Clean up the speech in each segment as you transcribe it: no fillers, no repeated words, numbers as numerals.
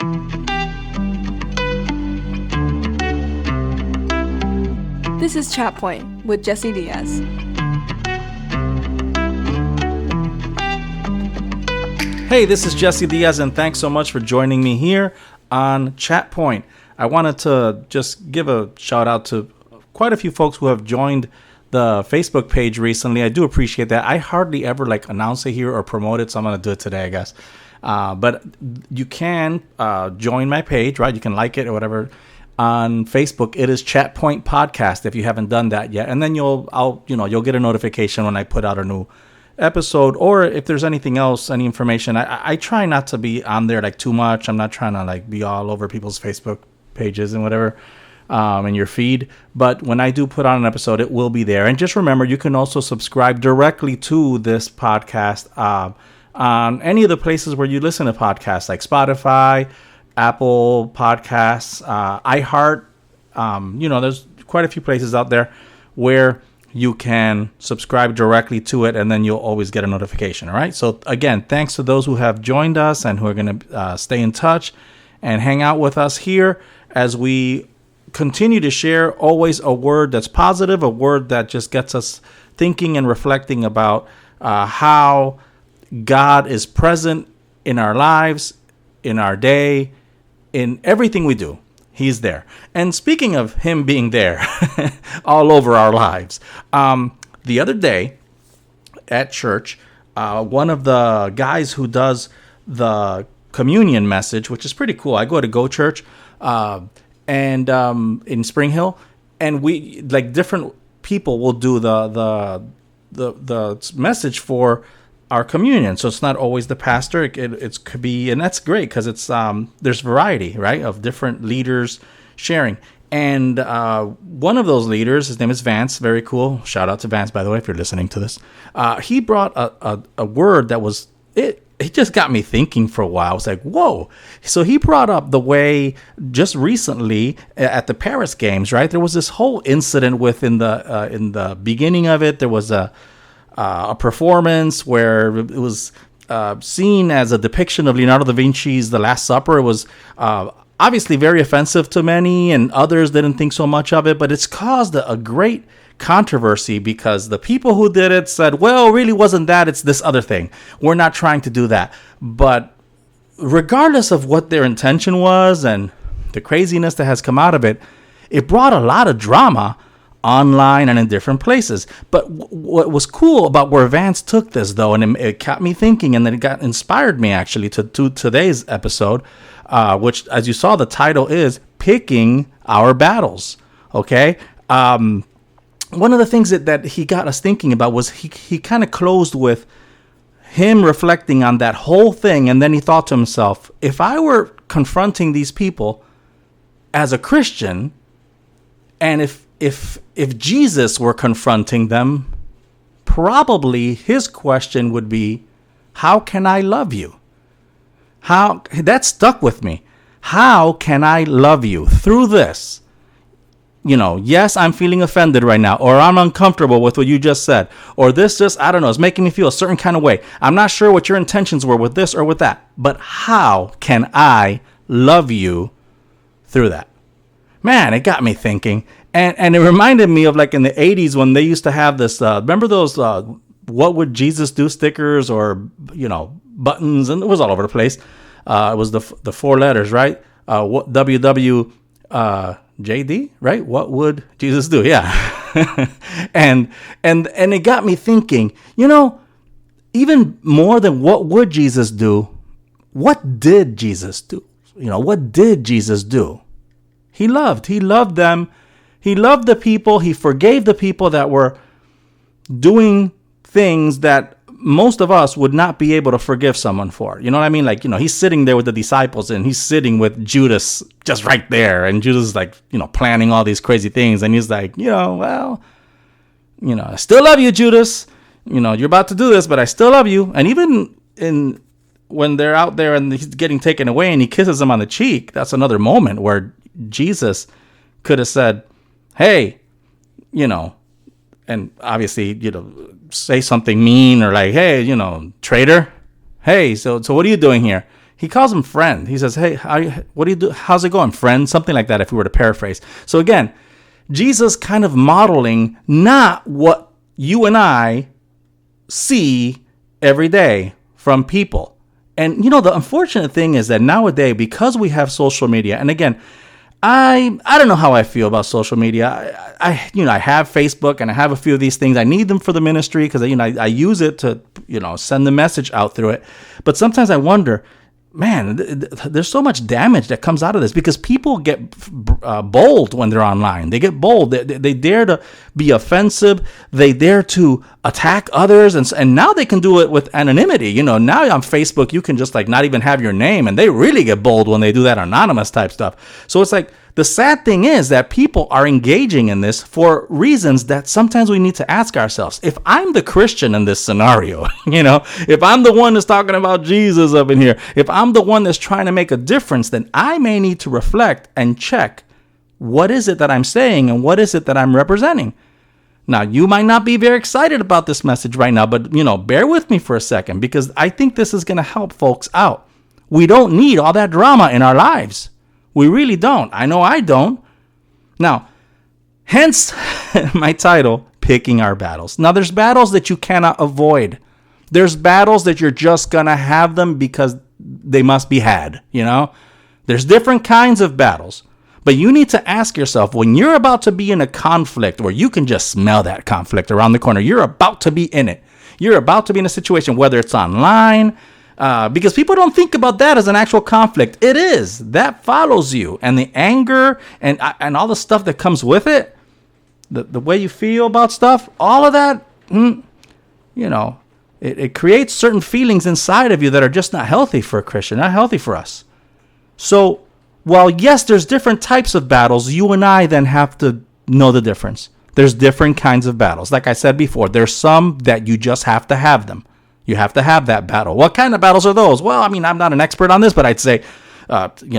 This is Chat Point with Jesse Diaz. Hey, this is Jesse Diaz, and thanks so much for joining me here on Chat Point. I wanted to just give a shout out to quite a few folks who have joined the Facebook page recently. I do appreciate that. I hardly ever announce it here or promote it, so I'm going to do it today, I guess. But you can join my page, right? You can like it or whatever. On Facebook, it is Chat Point Podcast if you haven't done that yet. And then you'll get a notification when I put out a new episode, or if there's anything else, any information. I try not to be on there too much. I'm not trying to be all over people's Facebook pages and whatever in your feed. But when I do put on an episode, it will be there. And just remember, you can also subscribe directly to this podcast on any of the places where you listen to podcasts, like Spotify, Apple Podcasts, iHeart. There's quite a few places out there where you can subscribe directly to it, and then you'll always get a notification. All right. So again, thanks to those who have joined us and who are going to stay in touch and hang out with us here as we continue to share always a word that's positive, a word that just gets us thinking and reflecting about how God is present in our lives, in our day, in everything we do. He's there. And speaking of him being there all over our lives, the other day at church, one of the guys who does the communion message, which is pretty cool. I go to Go Church and in Spring Hill, and we different people will do the message for our communion. So it's not always the pastor. It could be, and that's great because it's there's variety, right, of different leaders sharing. And one of those leaders, his name is Vance. Very cool. Shout out to Vance, by the way, if you're listening to this. He brought a word that was it just got me thinking for a while. I was like, whoa. So he brought up the way just recently at the Paris Games, right? There was this whole incident in the beginning of it. There was a performance where it was seen as a depiction of Leonardo da Vinci's The Last Supper. It was obviously very offensive to many, and others didn't think so much of it, but it's caused a great controversy because the people who did it said, well, it really wasn't that, it's this other thing. We're not trying to do that. But regardless of what their intention was and the craziness that has come out of it, it brought a lot of drama online and in different places. But what was cool about where Vance took this, though, and it got me thinking, and then it inspired me actually to today's episode, which, as you saw, the title is Picking Our Battles. Okay. One of the things that he got us thinking about was he kind of closed with him reflecting on that whole thing, and then he thought to himself, if I were confronting these people as a Christian, and if Jesus were confronting them, probably his question would be, how can I love you? That stuck with me. How can I love you through this? Yes, I'm feeling offended right now, or I'm uncomfortable with what you just said, or this just, I don't know, it's making me feel a certain kind of way. I'm not sure what your intentions were with this or with that, but how can I love you through that? Man, it got me thinking. And it reminded me of in the 80s when they used to have this, remember those what would Jesus do stickers or, buttons, and it was all over the place. It was the four letters, right? WW JD, right? What would Jesus do? Yeah. and it got me thinking, even more than what would Jesus do, what did Jesus do? What did Jesus do? He loved them. He loved the people. He forgave the people that were doing things that most of us would not be able to forgive someone for. You know what I mean? He's sitting there with the disciples, and he's sitting with Judas just right there. And Judas is planning all these crazy things. And he's like, I still love you, Judas. You're about to do this, but I still love you. And even when they're out there and he's getting taken away and he kisses him on the cheek, that's another moment where Jesus could have said, hey, and obviously, say something mean or hey, traitor. Hey, so what are you doing here? He calls him friend. He says, hey, what do you do? How's it going, friend? Something like that, if we were to paraphrase. So again, Jesus kind of modeling not what you and I see every day from people. And, the unfortunate thing is that nowadays, because we have social media, and again, I don't know how I feel about social media. I have Facebook and I have a few of these things. I need them for the ministry because, I use it to, send the message out through it. But sometimes I wonder, man, there's so much damage that comes out of this because people get bold when they're online. They get bold. They dare to be offensive. They dare to attack others. And now they can do it with anonymity. Now on Facebook, you can just not even have your name. And they really get bold when they do that anonymous type stuff. So it's the sad thing is that people are engaging in this for reasons that sometimes we need to ask ourselves. If I'm the Christian in this scenario, if I'm the one that's talking about Jesus up in here, if I'm the one that's trying to make a difference, then I may need to reflect and check what is it that I'm saying and what is it that I'm representing. Now, you might not be very excited about this message right now, but, bear with me for a second because I think this is going to help folks out. We don't need all that drama in our lives. We really don't. I know I don't. Now, hence my title, Picking Our Battles. Now, there's battles that you cannot avoid. There's battles that you're just going to have them because they must be had, There's different kinds of battles. But you need to ask yourself, when you're about to be in a conflict where you can just smell that conflict around the corner, you're about to be in it. You're about to be in a situation, whether it's online, because people don't think about that as an actual conflict. It is. That follows you. And the anger and all the stuff that comes with it, the way you feel about stuff, all of that, it creates certain feelings inside of you that are just not healthy for a Christian, not healthy for us. So while, yes, there's different types of battles, you and I then have to know the difference. There's different kinds of battles. Like I said before, there's some that you just have to have them. You have to have that battle. What kind of battles are those? Well, I'm not an expert on this, but I'd say,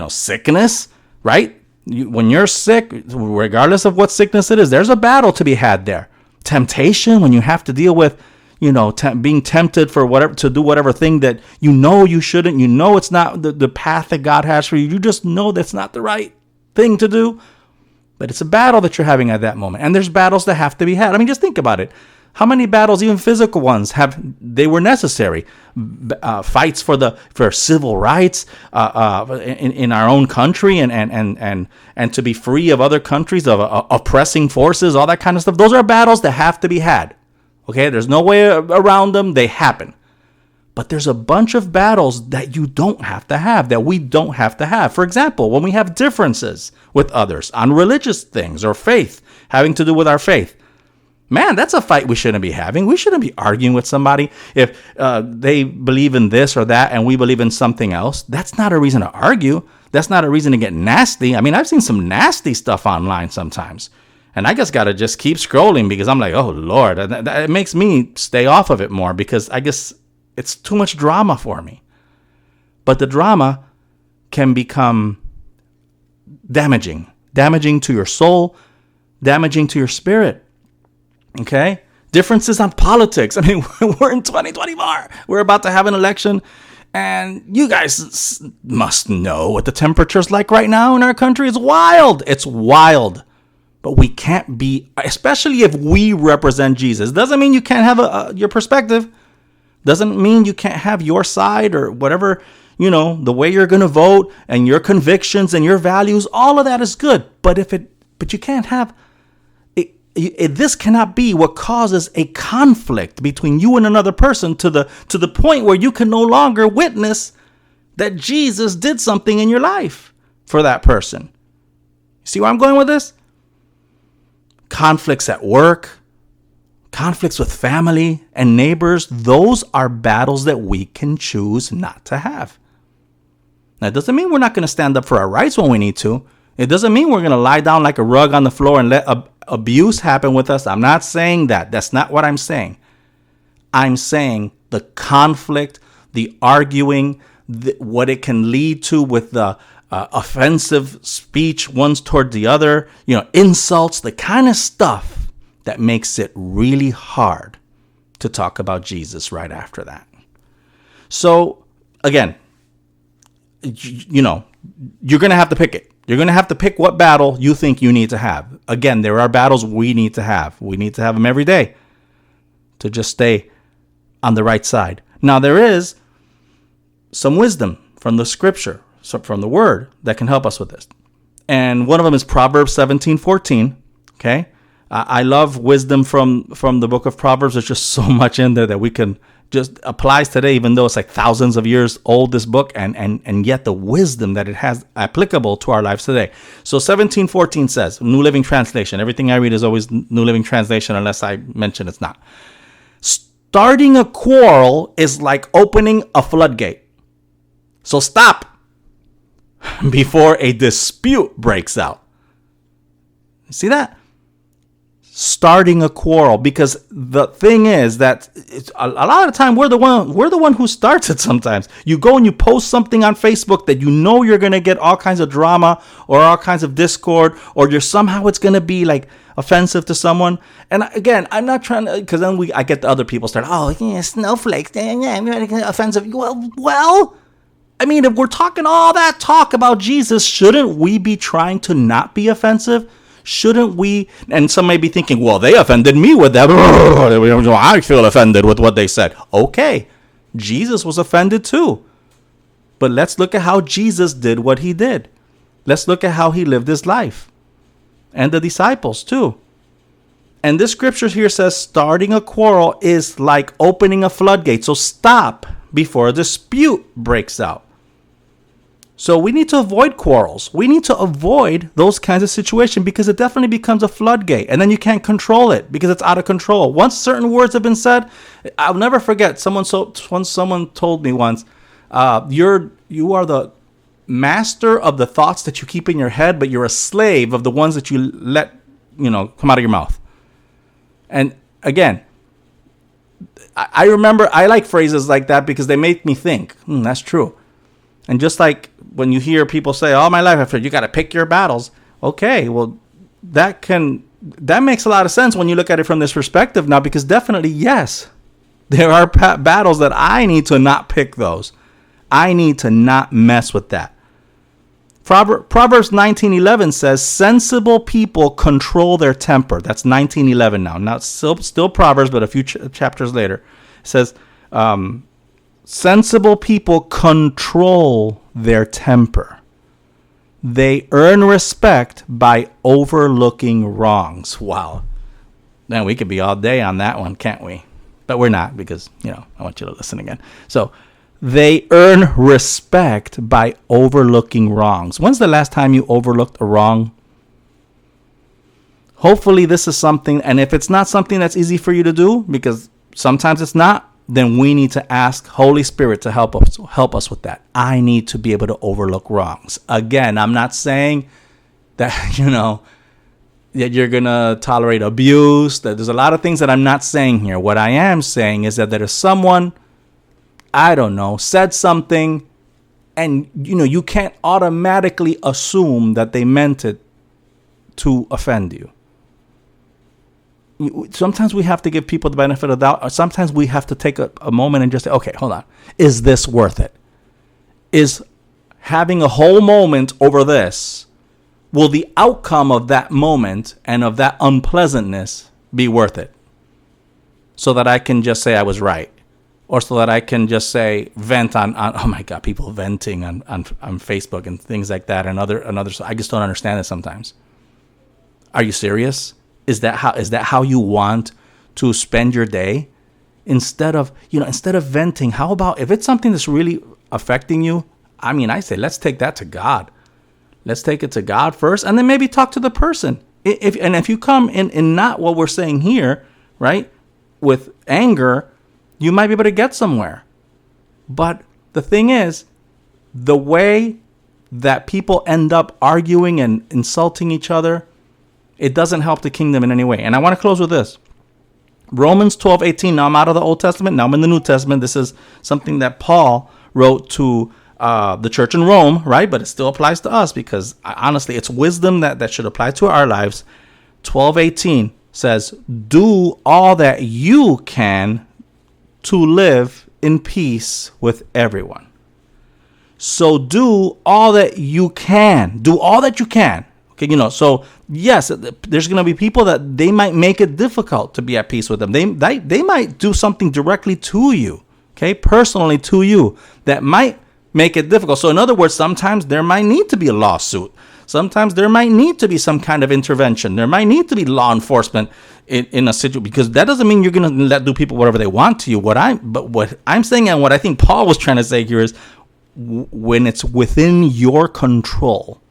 sickness, right? When you're sick, regardless of what sickness it is, there's a battle to be had there. Temptation, when you have to deal with, being tempted for whatever, to do whatever thing that you shouldn't, it's not the path that God has for you. You just know that's not the right thing to do. But it's a battle that you're having at that moment. And there's battles that have to be had. Just think about it. How many battles, even physical ones, they were necessary? Fights for civil rights in our own country and to be free of other countries, of oppressing forces, all that kind of stuff. Those are battles that have to be had. Okay, there's no way around them. They happen. But there's a bunch of battles that you don't have to have, that we don't have to have. For example, when we have differences with others on religious things or faith, having to do with our faith. Man, that's a fight we shouldn't be having. We shouldn't be arguing with somebody if they believe in this or that and we believe in something else. That's not a reason to argue. That's not a reason to get nasty. I've seen some nasty stuff online sometimes. And I got to just keep scrolling because I'm like, oh, Lord. It makes me stay off of it more because I guess it's too much drama for me. But the drama can become damaging to your soul, damaging to your spirit. Okay? Differences on politics. We're in 2024. We're about to have an election. And you guys must know what the temperature's like right now in our country. It's wild. It's wild. But we can't be, especially if we represent Jesus. Doesn't mean you can't have your perspective. Doesn't mean you can't have your side or whatever, the way you're going to vote and your convictions and your values. All of that is good. But you can't have this cannot be what causes a conflict between you and another person to the point where you can no longer witness that Jesus did something in your life for that person. You see where I'm going with this? Conflicts at work, conflicts with family and neighbors, those are battles that we can choose not to have. Now, it doesn't mean we're not going to stand up for our rights when we need to. It doesn't mean we're going to lie down like a rug on the floor and let abuse happen with us. I'm not saying that. That's not what I'm saying. I'm saying the conflict, the arguing, what it can lead to with the offensive speech ones toward the other, insults, the kind of stuff that makes it really hard to talk about Jesus right after that. So, again, you know, you're going to have to pick it. You're going to have to pick what battle you think you need to have. Again, there are battles we need to have. We need to have them every day to just stay on the right side. Now, there is some wisdom from the scripture, from the word, that can help us with this. And one of them is Proverbs 17:14. Okay. I love wisdom from the book of Proverbs. There's just so much in there that we can just applies today, even though it's like thousands of years old, this book, and yet the wisdom that it has applicable to our lives today. So 17:14 says, New Living Translation. Everything I read is always New Living Translation unless I mention it's not. Starting a quarrel is like opening a floodgate. So stop before a dispute breaks out. See that? Starting a quarrel, because the thing is that it's a lot of the time we're the one who starts it. Sometimes you go and you post something on Facebook that you know you're going to get all kinds of drama or all kinds of discord, or it's going to be like offensive to someone. And again, I'm not trying to, because then I get the other people start, oh yeah, snowflakes, yeah, offensive. Well, I mean, if we're talking all that talk about Jesus, shouldn't we be trying to not be offensive? Shouldn't we? And some may be thinking, well, they offended me with that. I feel offended with what they said. Okay, Jesus was offended too. But let's look at how Jesus did what he did. Let's look at how he lived his life. And the disciples too. And this scripture here says starting a quarrel is like opening a floodgate. So stop before a dispute breaks out. So we need to avoid quarrels. We need to avoid those kinds of situations, because it definitely becomes a floodgate, and then you can't control it because it's out of control. Once certain words have been said, I'll never forget. Someone told me once, you are the master of the thoughts that you keep in your head, but you're a slave of the ones that you let, come out of your mouth. And again, I remember I like phrases like that because they make me think, that's true. And just like when you hear people say, all my life I've heard, you got to pick your battles. Okay, well, that makes a lot of sense when you look at it from this perspective now, because definitely, yes, there are battles that I need to not pick those. I need to not mess with that. Proverbs 19:11 says, sensible people control their temper. That's 19:11 now. Now, still Proverbs, but a few chapters later. It says, sensible people control their temper. They earn respect by overlooking wrongs. Wow. Man, we could be all day on that one, can't we? But we're not, because, I want you to listen again. So, they earn respect by overlooking wrongs. When's the last time you overlooked a wrong? Hopefully this is something, and if it's not something that's easy for you to do, because sometimes it's not, then we need to ask Holy Spirit to help us with that. I need to be able to overlook wrongs. Again, I'm not saying that, that you're going to tolerate abuse. That there's a lot of things that I'm not saying here. What I am saying is that there is someone, I don't know, said something, and, you can't automatically assume that they meant it to offend you. Sometimes we have to give people the benefit of the doubt, or sometimes we have to take a moment and just say, okay, hold on. Is this worth it? Is having a whole moment over this, will the outcome of that moment and of that unpleasantness be worth it? So that I can just say I was right. Or so that I can just say, vent on oh my God, people venting on Facebook and things like that, and other, I just don't understand it sometimes. Are you serious? Is that how you want to spend your day? Instead of venting, how about if it's something that's really affecting you? I say, let's take that to God. Let's take it to God first, and then maybe talk to the person. If you come in not what we're saying here, right, with anger, you might be able to get somewhere. But the thing is, the way that people end up arguing and insulting each other, it doesn't help the kingdom in any way. And I want to close with this. Romans 12:18. Now I'm out of the Old Testament. Now I'm in the New Testament. This is something that Paul wrote to the church in Rome, right? But it still applies to us, because honestly, it's wisdom that should apply to our lives. 12:18 says, do all that you can to live in peace with everyone. So do all that you can. Do all that you can. Okay, so yes, there's going to be people that they might make it difficult to be at peace with them. They might do something directly to you, okay, personally to you, that might make it difficult. So in other words, sometimes there might need to be a lawsuit. Sometimes there might need to be some kind of intervention. There might need to be law enforcement in a situation, because that doesn't mean you're going to let do people whatever they want to you. What I'm saying, and what I think Paul was trying to say here, is when it's within your control,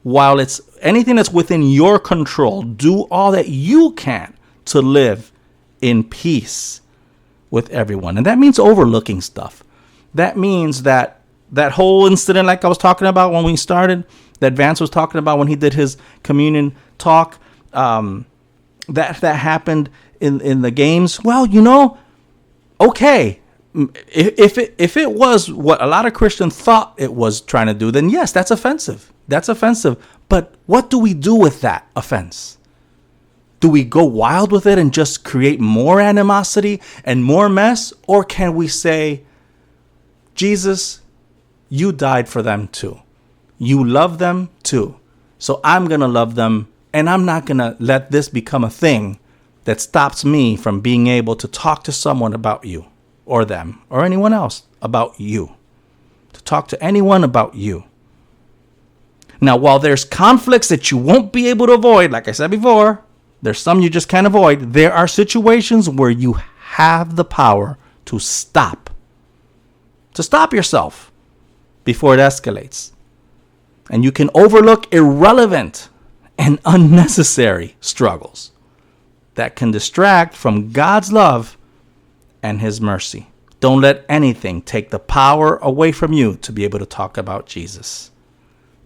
while it's anything that's within your control, do all that you can to live in peace with everyone. And that means overlooking stuff. That means that whole incident, like I was talking about when we started, that Vance was talking about when he did his communion talk, that happened in the games. Well, okay, if it was what a lot of Christians thought it was trying to do, then yes, that's offensive. That's offensive. But what do we do with that offense? Do we go wild with it and just create more animosity and more mess? Or can we say, Jesus, you died for them too. You love them too. So I'm going to love them, and I'm not going to let this become a thing that stops me from being able to talk to someone about you or them or anyone else about you. To talk to anyone about you. Now, while there's conflicts that you won't be able to avoid, like I said before, there's some you just can't avoid. There are situations where you have the power to stop yourself before it escalates. And you can overlook irrelevant and unnecessary struggles that can distract from God's love and his mercy. Don't let anything take the power away from you to be able to talk about Jesus.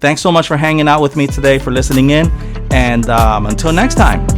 Thanks so much for hanging out with me today, for listening in. And until next time,